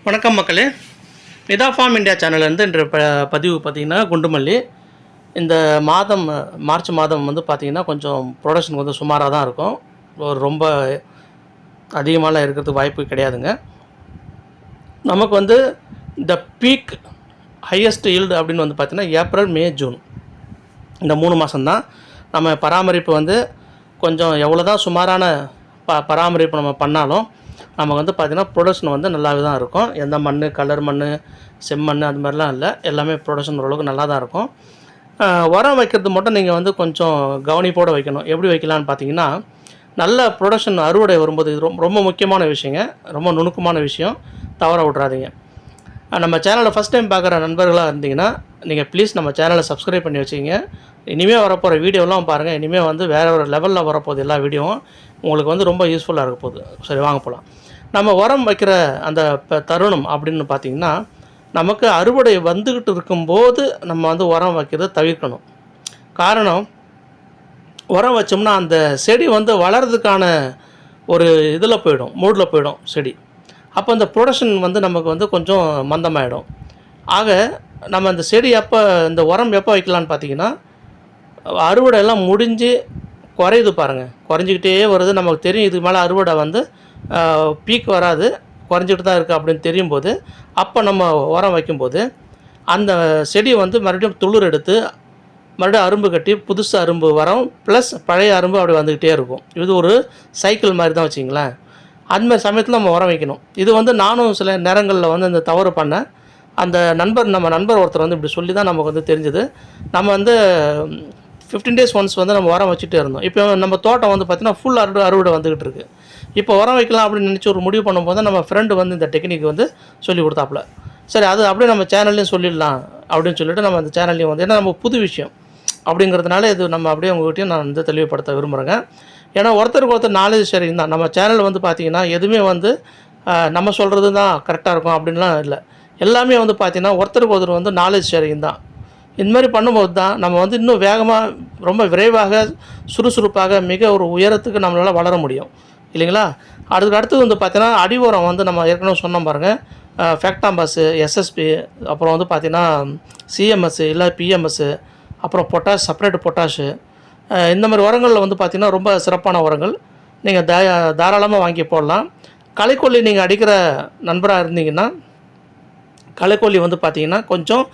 வணக்கம் மக்களே. Nita form India சேனல்லேருந்து இன்று பதிவு பார்த்திங்கன்னா குண்டுமல்லி இந்த மாதம் மார்ச் மாதம் வந்து பார்த்திங்கன்னா கொஞ்சம் ப்ரொடக்ஷன் வந்து சுமாராக தான் இருக்கும். ஒரு ரொம்ப அதிகமாகலாம் இருக்கிறதுக்கு வாய்ப்பு கிடையாதுங்க. நமக்கு வந்து இந்த பீக் ஹையஸ்ட் ஈல்டு அப்படின்னு வந்து பார்த்திங்கன்னா ஏப்ரல் மே ஜூன் இந்த 3 மாதம்தான். நம்ம பராமரிப்பு வந்து கொஞ்சம் எவ்வளோ தான் சுமாரான பராமரிப்பு நம்ம பண்ணாலும் நமக்கு வந்து பார்த்திங்கன்னா ப்ரொடக்ஷன் வந்து நல்லாவே தான் இருக்கும். எந்த மண், கலர் மண், செம்மண் அது மாதிரிலாம் இல்லை, எல்லாமே ப்ரொடக்ஷன் ஓரளவுக்கு நல்லா தான் இருக்கும். உரம் வைக்கிறது மட்டும் நீங்கள் வந்து கொஞ்சம் கவனிப்போடு வைக்கணும். எப்படி வைக்கலான்னு பார்த்தீங்கன்னா, நல்ல ப்ரொடக்ஷன் அறுவடை வரும்போது இது ரொம்ப முக்கியமான விஷயங்க, ரொம்ப நுணுக்கமான விஷயம், தவற விட்றாதீங்க. நம்ம சேனலை ஃபஸ்ட் டைம் பார்க்குற நண்பர்களாக இருந்தீங்கன்னா நீங்கள் ப்ளீஸ் நம்ம சேனலை சப்ஸ்கிரைப் பண்ணி வச்சுக்கிங்க. இனிமேல் வரப்போகிற வீடியோலாம் பாருங்கள். இனிமேல் வந்து வேறு ஒரு லெவலில் வரப்போகுது எல்லா வீடியோவும், உங்களுக்கு வந்து ரொம்ப யூஸ்ஃபுல்லாக இருக்க போகுது. சரி, வாங்க போகலாம். நம்ம உரம் வைக்கிற அந்த தருணம் அப்படின்னு பார்த்திங்கன்னா, நமக்கு அறுவடை வந்துக்கிட்டு இருக்கும்போது நம்ம வந்து உரம் வைக்கிறத தவிர்க்கணும். காரணம், உரம் வச்சோம்னா அந்த செடி வந்து வளர்கிறதுக்கான ஒரு இதில் போயிடும், மூடில் போயிடும் செடி. அப்போ அந்த ப்ரொடக்ஷன் வந்து நமக்கு வந்து கொஞ்சம் மந்தமாகிடும். ஆக நம்ம அந்த செடி இந்த உரம் எப்போ வைக்கலான்னு பார்த்திங்கன்னா, அறுவடை எல்லாம் முடிஞ்சு குறையுது பாருங்கள், குறைஞ்சிக்கிட்டே வருது. நமக்கு தெரியும் இதுக்கு மேலே அறுவடை வந்து பீக் வராது, குறைஞ்சிட்டு தான் இருக்குது அப்படின்னு தெரியும் போது, அப்போ நம்ம உரம் வைக்கும்போது அந்த செடி வந்து மறுபடியும் துளிர் எடுத்து மறுபடியும் அரும்பு கட்டி புதுசு அரும்பு வரும், ப்ளஸ் பழைய அரும்பு அப்படி வந்துக்கிட்டே இருக்கும். இது ஒரு சைக்கிள் மாதிரி தான் வச்சிங்களேன். அந்தமாதிரி சமயத்தில் நம்ம உரம் வைக்கணும். இது வந்து நானும் சில நேரங்களில் வந்து இந்த தவறு பண்ணேன். அந்த நம்ம நண்பர் ஒருத்தர் வந்து இப்படி சொல்லி தான் நமக்கு வந்து தெரிஞ்சது. நம்ம வந்து 15 days ஒன்ஸ் வந்து நம்ம உரம் வச்சுட்டே இருந்தோம். இப்போ நம்ம தோட்டம் வந்து பார்த்திங்கன்னா ஃபுல் அறுவடை வந்துக்கிட்டு இருக்குது. இப்போ உரம் வைக்கலாம் அப்படின்னு நினச்சி ஒரு முடிவு பண்ணும்போது நம்ம ஃப்ரெண்டு வந்து இந்த டெக்னிக் வந்து சொல்லி கொடுத்தாப்புல. சரி, அது அப்படியே நம்ம சேனல்லையும் சொல்லிடலாம் அப்படின்னு சொல்லிட்டு நம்ம அந்த சேனல்லையும் வந்து, ஏன்னா நம்ம புது விஷயம் அப்படிங்கிறதுனால இது நம்ம அப்படியே உங்கள்கிட்டையும் நான் வந்து தெளிவுபடுத்த விரும்புகிறேங்க. ஏன்னா ஒருத்தருக்கு ஒருத்தர் நாலேஜ் ஷேரிங் தான். நம்ம சேனல் வந்து பார்த்திங்கன்னா எதுவுமே வந்து நம்ம சொல்கிறது தான் கரெக்டாக இருக்கும் அப்படின்லாம் இல்லை. எல்லாமே வந்து பார்த்திங்கன்னா ஒருத்தருக்கு ஒருத்தர் வந்து நாலேஜ் ஷேரிங் தான். இந்தமாதிரி பண்ணும்போது தான் நம்ம வந்து இன்னும் வேகமாக, ரொம்ப விரைவாக, சுறுசுறுப்பாக, மிக ஒரு உயரத்துக்கு நம்மளால் வளர முடியும் இல்லைங்களா. அதுக்கு அடுத்தது வந்து பார்த்திங்கன்னா அடி உரம் வந்து நம்ம ஏற்கனவே சொன்னோம் பாருங்கள், ஃபேக்டாம்பாஸு, எஸ்எஸ்பி, அப்புறம் வந்து பார்த்திங்கன்னா சிஎம்எஸ் இல்லை பிஎம்எஸ், அப்புறம் பொட்டாஷ், செப்பரேட் பொட்டாஷு, இந்த மாதிரி உரங்களில் வந்து பார்த்திங்கன்னா ரொம்ப சிறப்பான உரங்கள் நீங்கள் தாராளமாக வாங்கி போடலாம். களைக்கொல்லி நீங்கள் அடிக்கிற நண்பராக இருந்தீங்கன்னா, களைக்கொல்லி வந்து பார்த்திங்கன்னா கொஞ்சம்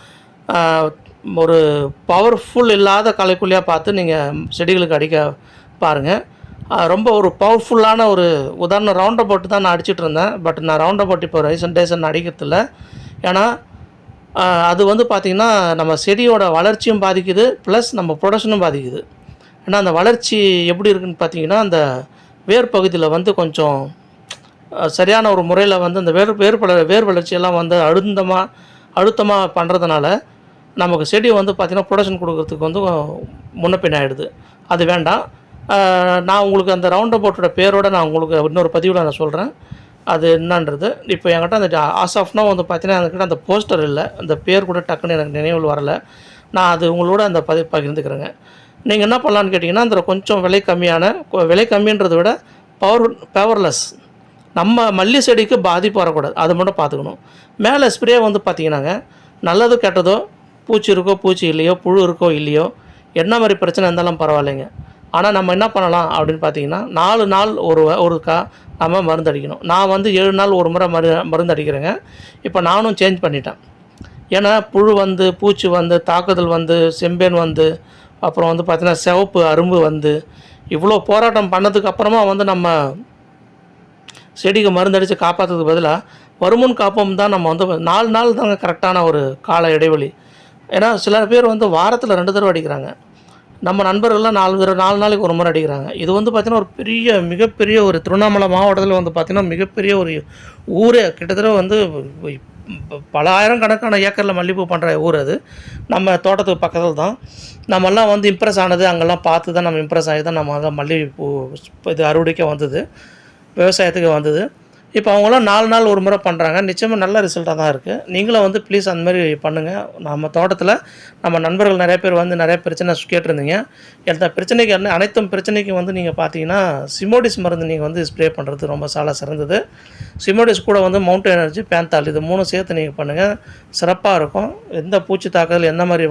ஒரு பவர்ஃபுல் இல்லாத களைக்கொல்லியாக பார்த்து நீங்கள் செடிகளுக்கு அடிக்க பாருங்கள். ரொம்ப ஒரு பவர்ஃபுல்லான ஒரு உதாரணம் ரவுண்ட் அபவுட் தான் நான் அடிச்சிட்டு இருந்தேன். பட் நான் ரவுண்ட் அபவுட் இப்போ ரீசன்ட் டேஸ் நான் அடிக்கிறதில்ல. ஏன்னா அது வந்து பார்த்திங்கன்னா நம்ம செடியோட வளர்ச்சியும் பாதிக்குது, ப்ளஸ் நம்ம ப்ரொடக்ஷனும் பாதிக்குது. ஏன்னா அந்த வளர்ச்சி எப்படி இருக்குதுன்னு பார்த்திங்கன்னா, அந்த வேர் பகுதியில் வந்து கொஞ்சம் சரியான ஒரு முறையில் வந்து அந்த வேர் வளர்ச்சியெல்லாம் வந்து அழுத்தமாக பண்ணுறதுனால நமக்கு செடி வந்து பார்த்திங்கன்னா ப்ரொடக்ஷன் கொடுக்கறதுக்கு வந்து முன்ன பின்ன ஆகிடுது. அது வேண்டாம். நான் உங்களுக்கு அந்த ரவுண்ட் அபவுட்டோட பேரோடு நான் உங்களுக்கு இன்னொரு பதிவில் நான் சொல்கிறேன் அது என்னன்றது. இப்போ என்கிட்ட அந்த ஆஸ் ஆஃப் நோ வந்து பார்த்திங்கன்னா என்கிட்ட அந்த போஸ்டர் இல்லை, அந்த பேர் கூட டக்குன்னு எனக்கு நினைவில் வரலை. நான் அது உங்களோட அந்த பகிர்ந்துக்கிறேங்க. நீங்கள் என்ன பண்ணலான்னு கேட்டிங்கன்னா, அந்த கொஞ்சம் விலை கம்மின்றதை விட பவர்லெஸ், நம்ம மல்லி செடிக்கு பாதிப்பு வரக்கூடாது, அதை மட்டும் பார்த்துக்கணும். மேலே ஸ்ப்ரே வந்து பார்த்திங்கன்னாங்க, நல்லதோ கெட்டதோ, பூச்சி இருக்கோ பூச்சி இல்லையோ, புழு இருக்கோ இல்லையோ, என்ன மாதிரி பிரச்சனை இருந்தாலும் பரவாயில்லைங்க. ஆனால் நம்ம என்ன பண்ணலாம் அப்படின்னு பார்த்தீங்கன்னா, 4 நாள் ஒருக்கா நம்ம மருந்து அடிக்கணும். நான் வந்து 7 நாள் ஒரு முறை மருந்து அடிக்கிறேங்க. இப்போ நானும் சேஞ்ச் பண்ணிட்டேன். ஏன்னா புழு வந்து, பூச்சி வந்து, தாக்குதல் வந்து, செம்பேன் வந்து, அப்புறம் வந்து பார்த்திங்கன்னா சிவப்பு அரும்பு வந்து, இவ்வளோ போராட்டம் பண்ணதுக்கு அப்புறமா வந்து நம்ம செடிக்கு மருந்து அடித்து காப்பாற்றுறதுக்கு பதிலாக வருமுன் காப்போம் தான் நம்ம வந்து 4 நாள் தாங்க கரெக்டான ஒரு கால இடைவெளி. ஏன்னா சில பேர் வந்து வாரத்தில் 2 தடவை அடிக்கிறாங்க. நம்ம நண்பர்கள்லாம் 4 நாளைக்கு ஒரு முறை அடிக்கிறாங்க. இது வந்து பார்த்திங்கன்னா ஒரு மிகப்பெரிய ஒரு திருவண்ணாமலை மாவட்டத்தில் வந்து பார்த்திங்கன்னா மிகப்பெரிய ஒரு ஊரே, கிட்டத்தட்ட வந்து பல ஆயிரக்கணக்கான ஏக்கரில் மல்லிகைப்பூ பண்ணுற ஊர் அது. நம்ம தோட்டத்துக்கு பக்கத்தில் தான். நம்மெல்லாம் வந்து இம்ப்ரெஸ் ஆனது, அங்கெல்லாம் பார்த்து தான் நம்ம இம்ப்ரெஸ் ஆகி தான் நம்ம அங்கே மல்லிகைப்பூ இது அறுவடைக்க வந்தது, விவசாயத்துக்கு வந்தது. இப்போ அவங்களாம் 4 நாள் ஒரு முறை பண்ணுறாங்க. நிச்சயமா நல்ல ரிசல்ட்டாக தான் இருக்குது. நீங்களும் வந்து ப்ளீஸ் அந்த மாதிரி பண்ணுங்கள். நம்ம தோட்டத்தில் நம்ம நண்பர்கள் நிறைய பேர் வந்து நிறைய பிரச்சனை கேட்டிருந்தீங்க. எந்த பிரச்சனைக்கு அனைத்தும் பிரச்சனைக்கும் வந்து நீங்கள் பார்த்தீங்கன்னா சிமோடிஸ் மருந்து நீங்கள் வந்து ஸ்ப்ரே பண்ணுறது ரொம்ப சால சிறந்தது. சிமோடிஸ் கூட வந்து மவுண்டன் எனர்ஜி, பேந்தால் இது 3 சேர்த்து நீங்கள் பண்ணுங்கள். சிறப்பாக இருக்கும். எந்த பூச்சி தாக்குதல், எந்த மாதிரி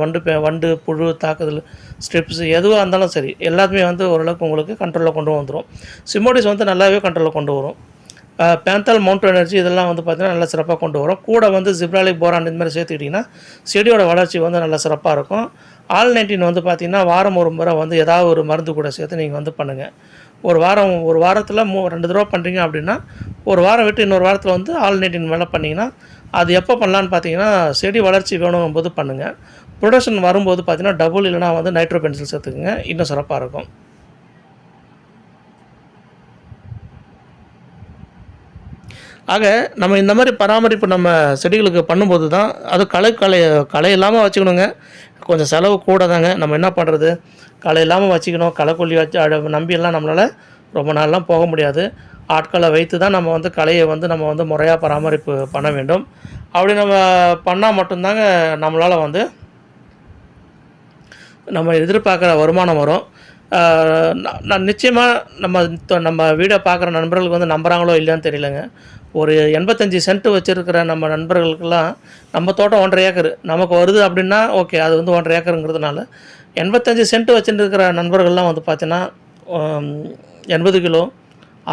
வண்டு புழு தாக்குதல், ஸ்ட்ரிப்ஸ் எதுவாக இருந்தாலும் சரி எல்லாத்துமே வந்து ஓரளவுக்கு உங்களுக்கு கண்ட்ரோலில் கொண்டு வந்துடும். சிமோடிஸ் வந்து நல்லாவே கண்ட்ரோலில் கொண்டு வரும். பேந்தால், மவுண்டன் எனர்ஜி இதெல்லாம் வந்து பார்த்திங்கன்னா நல்லா சிறப்பாக கொண்டு வரும். கூட வந்து ஜிப்ராலிக், போரான் இந்த மாதிரி சேர்த்துக்கிட்டிங்கன்னா செடியோட வளர்ச்சி வந்து நல்லா சிறப்பாக இருக்கும். ஆல்-19 வந்து பார்த்திங்கன்னா வாரம் ஒரு முறை வந்து ஏதாவது ஒரு மருந்து கூட சேர்த்து நீங்கள் வந்து பண்ணுங்கள். ஒரு வாரத்தில் 2 தடவை பண்ணுறீங்க அப்படின்னா ஒரு வாரம் விட்டு இன்னொரு வாரத்தில் வந்து ஆல்-19 மேலே பண்ணிங்கன்னா அது எப்போ பண்ணலான்னு பார்த்தீங்கன்னா செடி வளர்ச்சி வேணும் போது பண்ணுங்கள். ப்ரொடக்ஷன் வரும்போது பார்த்திங்கன்னா டபுள் இல்லைனா வந்து நைட்ரோ பென்சில் சேர்த்துக்குங்க, இன்னும் சிறப்பாக இருக்கும். ஆக நம்ம இந்த மாதிரி பராமரிப்பு நம்ம செடிகளுக்கு பண்ணும்போது தான் அது களை இல்லாமல் வச்சுக்கணுங்க. கொஞ்சம் செலவு கூட தாங்க. நம்ம என்ன பண்ணுறது, களை இல்லாமல் வச்சுக்கணும். களைக்கொல்லி வச்சு நம்பியெல்லாம் நம்மளால் ரொம்ப நாள்லாம் போக முடியாது. ஆட்களை வைத்து தான் நம்ம வந்து களையை வந்து நம்ம வந்து முறையாக பராமரிப்பு பண்ண வேண்டும். அப்படி நம்ம பண்ணால் மட்டும்தாங்க நம்மளால் வந்து நம்ம எதிர்பார்க்குற வருமானம் வரும். நான் நிச்சயமாக நம்ம வீடியோ பார்க்குற நண்பர்களுக்கு வந்து நம்புகிறாங்களோ இல்லையான்னு தெரியலங்க. ஒரு 85 சென்ட் வச்சுருக்கிற நம்ம நண்பர்களுக்கெல்லாம் நம்ம தோட்டம் 1.5 ஏக்கர் நமக்கு வருது அப்படின்னா ஓகே, அது வந்து 1.5 ஏக்கருங்கிறதுனால 85 சென்ட் வச்சுட்டு இருக்கிற நண்பர்கள்லாம் வந்து பார்த்தீங்கன்னா 80 கிலோ,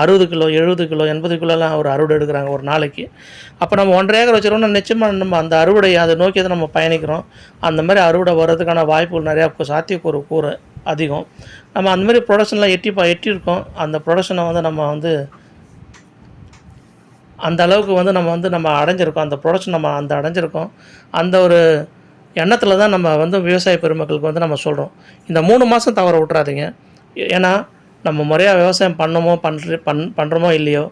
60 கிலோ, 70 கிலோ, 80 கிலோலாம் ஒரு அறுவடை எடுக்கிறாங்க ஒரு நாளைக்கு. அப்போ நம்ம 1.5 ஏக்கர் வச்சுருக்கோம்னா நிச்சயமாக நம்ம அந்த அறுவடை அதை நோக்கி தான் நம்ம பயணிக்கிறோம். அந்த மாதிரி அறுவடை வர்றதுக்கான வாய்ப்புகள் நிறையா சாத்தியக்கூறு அதிகம். நம்ம அந்த மாதிரி ப்ரொடக்ஷன்லாம் எட்டியிருக்கோம். அந்த ப்ரொடக்ஷனை வந்து நம்ம வந்து அந்த அளவுக்கு வந்து நம்ம அடைஞ்சிருக்கோம். அந்த ப்ரொடக்ஷன் நம்ம அடைஞ்சிருக்கோம். அந்த ஒரு எண்ணத்தில் தான் நம்ம வந்து விவசாய பெருமக்களுக்கு வந்து நம்ம சொல்கிறோம். இந்த 3 மாதம் தவற விட்றாதீங்க. ஏன்னா நம்ம முறையாக விவசாயம் பண்ணுறோமோ இல்லையோ,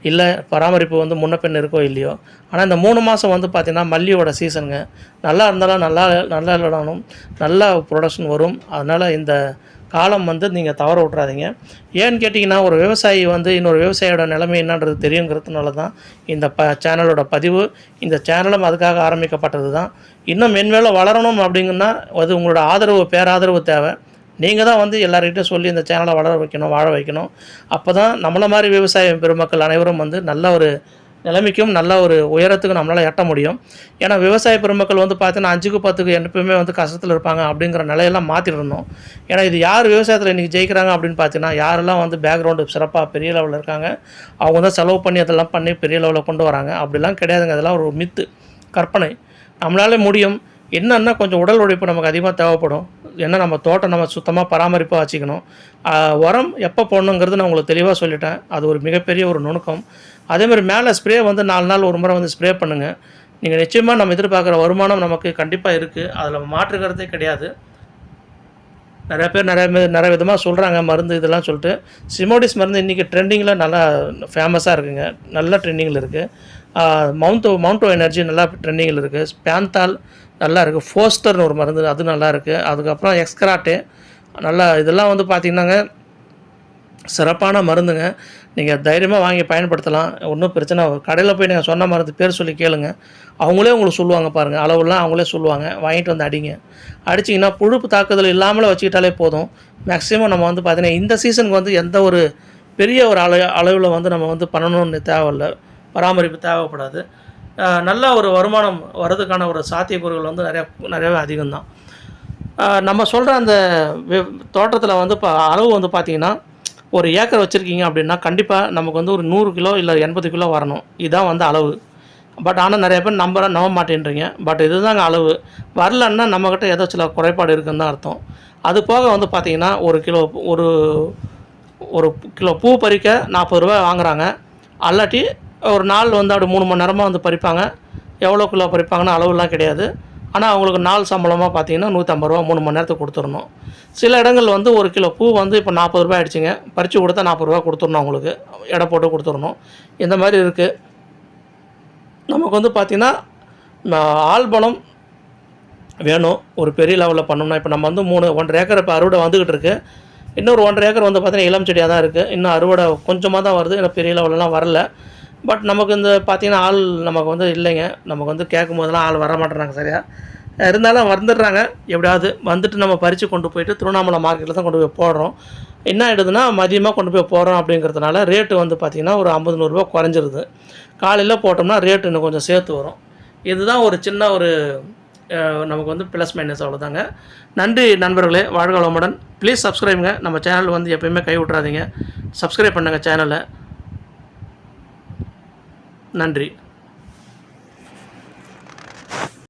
இல்லை பராமரிப்பு வந்து முன்ன பின்ன இருக்கோ இல்லையோ, ஆனால் இந்த 3 மாதம் வந்து பார்த்திங்கன்னா மல்லியோட சீசனுங்க. நல்லா இருந்தாலும் நல்லா இல்லைனாலும் நல்லா ப்ரொடக்ஷன் வரும். அதனால் இந்த காலம் வந்து நீங்கள் தவற விட்றாதீங்க. ஏன்னு கேட்டிங்கன்னா ஒரு விவசாயி வந்து இன்னொரு விவசாயியோட நிலைமை என்னன்றது தெரியுங்கிறதுனால தான் இந்த சேனலோட பதிவு. இந்த சேனலும் அதுக்காக ஆரம்பிக்கப்பட்டது தான். இன்னும் மென்மேலும் வளரணும் அப்படிங்கன்னா அது உங்களோட பேராதரவு தேவை. நீங்கள் தான் வந்து எல்லார்கிட்டையும் சொல்லி இந்த சேனலை வளர வைக்கணும், வாழ வைக்கணும். அப்போ தான் நம்மளை மாதிரி விவசாய பெருமக்கள் அனைவரும் வந்து நல்ல ஒரு நிலைமைக்கும் நல்ல ஒரு உயரத்துக்கும் நம்மளால் எட்ட முடியும். ஏன்னா விவசாய பெருமக்கள் வந்து பார்த்தீங்கன்னா 5க்கு 10க்கு எப்பவுமே வந்து கஷ்டத்தில் இருப்பாங்க அப்படிங்கிற நிலையெல்லாம் மாற்றிடணும். ஏன்னா இது யார் விவசாயத்தில் இன்றைக்கி ஜெயிக்கிறாங்க அப்படின்னு பார்த்தீங்கன்னா யாரெல்லாம் வந்து பேக்ரவுண்டு சிறப்பாக பெரிய லெவலில் இருக்காங்க, அவங்க தான் செலவு பண்ணி அதெல்லாம் பண்ணி பெரிய லெவலில் கொண்டு வராங்க. அப்படிலாம் கிடையாதுங்க. அதெல்லாம் ஒரு மித்து, கற்பனை. நம்மளால முடியும். என்னன்னா கொஞ்சம் உடல் உழைப்பு நமக்கு அதிகமாக தேவைப்படும். ஏன்னா நம்ம தோட்டம் நம்ம சுத்தமாக பராமரிப்பாக வச்சுக்கணும். உரம் எப்போ போடணுங்கிறது நான் உங்களுக்கு தெளிவாக சொல்லிட்டேன். அது ஒரு மிகப்பெரிய ஒரு நுணுக்கம். அதேமாதிரி மேலே ஸ்ப்ரே வந்து 4 நாள் ஒரு முறை வந்து ஸ்ப்ரே பண்ணுங்கள். நீங்கள் நிச்சயமாக நம்ம எதிர்பார்க்குற வருமானம் நமக்கு கண்டிப்பாக இருக்குது. அதில் மாற்றுக்கிறதே கிடையாது. நிறைய பேர் நிறைய விதமாக சொல்கிறாங்க மருந்து இதெல்லாம் சொல்லிட்டு. சிமோடிஸ் மருந்து இன்றைக்கி ட்ரெண்டிங்கில் நல்லா ஃபேமஸாக இருக்குங்க. நல்ல ட்ரெண்டிங்கில் இருக்குது. மவுண்டோ எனர்ஜி நல்லா ட்ரெண்டிங்கில் இருக்குது. பேந்தால் நல்லா இருக்குது. ஃபோஸ்டர்னு ஒரு மருந்து அது நல்லா இருக்குது. அதுக்கப்புறம் எக்ஸ்கிராட்டு நல்லா, இதெல்லாம் வந்து பார்த்திங்கன்னாங்க சிறப்பான மருந்துங்க. நீங்கள் தைரியமாக வாங்கி பயன்படுத்தலாம். ஒன்றும் பிரச்சனை. கடையில் போய் நீங்கள் சொன்ன மருந்து பேர் சொல்லி கேளுங்க. அவங்களே உங்களுக்கு சொல்லுவாங்க பாருங்கள். அளவுலாம் அவங்களே சொல்லுவாங்க. வாங்கிட்டு வந்து அடிங்க. அடிச்சிங்கன்னா புழுப்பு தாக்குதல் இல்லாமலே வச்சுக்கிட்டாலே போதும். மேக்ஸிமம் நம்ம வந்து பார்த்திங்கன்னா இந்த சீசனுக்கு வந்து எந்த ஒரு பெரிய ஒரு அளவில் வந்து நம்ம வந்து பண்ணணும்னு தேவையில்லை. பராமரிப்பு தேவைப்படாது. நல்ல ஒரு வருமானம் வர்றதுக்கான ஒரு சாத்தியக்கூறுகள் வந்து நிறையவே அதிகம்தான். நம்ம சொல்கிற அந்த தோட்டத்தில் வந்து இப்போ அளவு வந்து பார்த்திங்கன்னா ஒரு ஏக்கர் வச்சுருக்கீங்க அப்படின்னா கண்டிப்பாக நமக்கு வந்து ஒரு 100 கிலோ இல்லை 80 கிலோ வரணும். இதுதான் வந்து அளவு. பட் ஆனால் நிறைய பேர் நம்ப மாட்டேன்றீங்க. பட் இதுதாங்க அளவு. வரலன்னா நம்மக்கிட்ட ஏதோ சில குறைபாடு இருக்குன்னு தான் அர்த்தம். அது போக வந்து பார்த்திங்கன்னா ஒரு கிலோ பூ பறிக்க 40 ரூபா வாங்குகிறாங்க. அல்லாட்டி ஒரு நாள் வந்து அப்படி 3 மணி நேரமாக வந்து பறிப்பாங்க. எவ்வளோ கிலோ பறிப்பாங்கன்னா அளவுலாம் கிடையாது. ஆனால் அவங்களுக்கு நாள் சம்பளமாக பார்த்தீங்கன்னா 150 ரூபா 3 மணி நேரத்துக்கு கொடுத்துடணும். சில இடங்கள் வந்து ஒரு கிலோ பூ வந்து இப்போ 40 ரூபா ஆகிடுச்சிங்க. பறித்து கொடுத்தா 40 ரூபா கொடுத்துடணும். அவங்களுக்கு எடை போட்டு கொடுத்துடணும். இந்த மாதிரி இருக்குது. நமக்கு வந்து பார்த்திங்கன்னா ஆள் பலம் வேணும். ஒரு பெரிய லெவலில் பண்ணோம்னா இப்போ நம்ம வந்து 1.5 ஏக்கர் இப்போ அறுவடை வந்துக்கிட்டு இருக்குது. இன்னொரு 1.5 ஏக்கர் வந்து பார்த்திங்கன்னா இளம் செடியாக தான் இருக்குது. இன்னும் அறுவடை கொஞ்சமாக தான் வருது. இன்னும் பெரிய லெவலெலாம் வரல. பட் நமக்கு இந்த பார்த்திங்கன்னா ஆள் நமக்கு வந்து இல்லைங்க. நமக்கு வந்து கேட்கும்போதெல்லாம் ஆள் வர மாட்டேறாங்க சரியா. இருந்தாலும் வந்துடுறாங்க. எப்படியாவது வந்துட்டு நம்ம பறித்து கொண்டு போயிட்டு திருவண்ணாமலை மார்க்கெட்டில் தான் கொண்டு போய் போடுறோம். என்ன ஆகிடுதுன்னா மதியமாக கொண்டு போய் போடுறோம் அப்படிங்கிறதுனால ரேட்டு வந்து பார்த்திங்கன்னா ஒரு 50 100 ரூபா குறைஞ்சிருது. காலையில் போட்டோம்னா ரேட்டு இன்னும் கொஞ்சம் சேர்த்து வரும். இதுதான் ஒரு சின்ன ஒரு நமக்கு வந்து ப்ளஸ் மைனஸ் அவ்வளோதாங்க. நன்றி நண்பர்களே, வாழ்க வளமுடன். ப்ளீஸ் சப்ஸ்கிரைபுங்க. நம்ம சேனல் வந்து எப்பயுமே கை விட்றாதீங்க. சப்ஸ்கிரைப் பண்ணுங்கள் சேனலை. நன்றி.